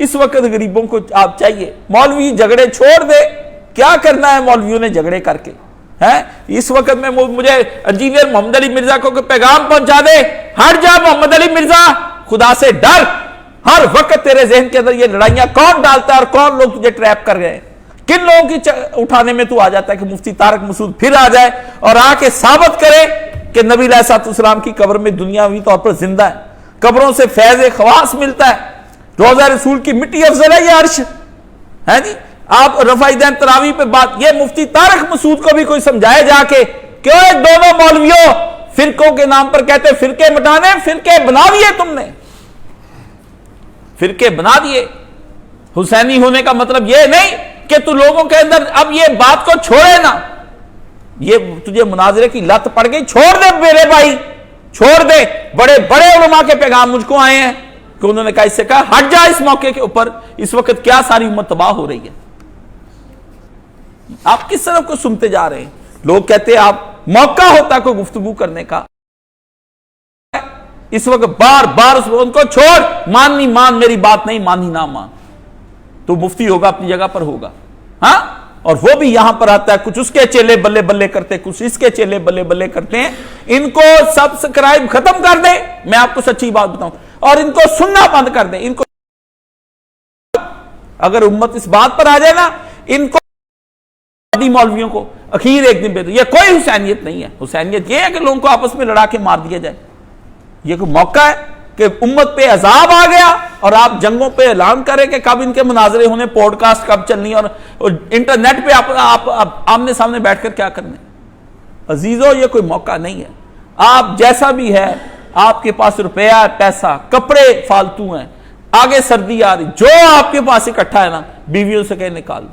اس وقت غریبوں کو آپ چاہیے مولوی جھگڑے چھوڑ دے، کیا کرنا ہے مولویوں نے جھگڑے کر کے ہے؟ اس وقت میں مجھے انجینئر محمد علی مرزا کو پیغام پہنچا دے، ہٹ جا محمد علی مرزا، خدا سے ڈر، ہر وقت تیرے ذہن کے اندر یہ لڑائیاں کون ڈالتا ہے اور کون لوگ تجھے ٹریپ کر گئے، کن لوگوں کی اٹھانے میں تو آ جاتا ہے کہ مفتی طارق مسعود پھر آ جائے اور آ کے ثابت کرے کہ نبی علیہ السلام کی قبر میں دنیاوی طور پر زندہ ہے، قبروں سے فیض خواص ملتا ہے، روضہ رسول کی مٹی افضل ہے یہ عرش ہے جی۔ آپ رفع دین تراویح پہ بات، یہ مفتی طارق مسعود کو بھی کوئی سمجھائے جا کے کہ دونوں مولویوں فرقوں کے نام پر کہتے فرقے مٹانے، فرقے بنا دیے تم نے، فرقے بنا دیے۔ حسینی ہونے کا مطلب یہ نہیں کہ تو لوگوں کے اندر اب یہ بات کو چھوڑے نا، یہ تجھے مناظرے کی لت پڑ گئی، چھوڑ دے میرے بھائی، چھوڑ دے۔ بڑے بڑے علماء کے پیغام مجھ کو آئے ہیں کہ انہوں نے کہا اس سے کہا ہٹ جا اس موقع کے اوپر، اس وقت کیا ساری امت تباہ ہو رہی ہے، آپ کس طرف کو سنتے جا رہے ہیں؟ لوگ کہتے ہیں آپ موقع ہوتا کوئی گفتگو کرنے کا، اس وقت بار بار ان کو چھوڑ، ماننی مان، میری بات نہیں مانی نہ مان، تو مفتی ہوگا اپنی جگہ پر ہوگا، ہاں، اور وہ بھی یہاں پر آتا ہے، کچھ اس کے چیلے بلے بلے کرتے، کچھ اس کے چیلے بلے بلے کرتے ہیں۔ ان کو سبسکرائب ختم کر دیں، میں آپ کو سچی بات بتاؤں، اور ان کو سننا بند کر دیں۔ ان کو اگر امت اس بات پر آ جائے نا، ان کو مولویوں کو اخیر ایک دن یہ کوئی حسینیت نہیں ہے، حسینیت یہ ہے کہ لوگوں کو آپس میں لڑا کے مار دیا جائے، یہ کوئی موقع ہے کہ امت پہ عذاب آ گیا اور آپ جنگوں پہ اعلان کریں کہ کب ان کے مناظرے ہونے، پوڈ کاسٹ کب چلنی، اور انٹرنیٹ پہ آپ آمنے سامنے بیٹھ کر کیا کرنے۔ عزیزو یہ کوئی موقع نہیں ہے، آپ جیسا بھی ہے، آپ کے پاس روپیہ، پیسہ، کپڑے فالتو ہیں، آگے سردی آ رہی، جو آپ کے پاس اکٹھا ہے نا، بیویوں سے کہیں نکال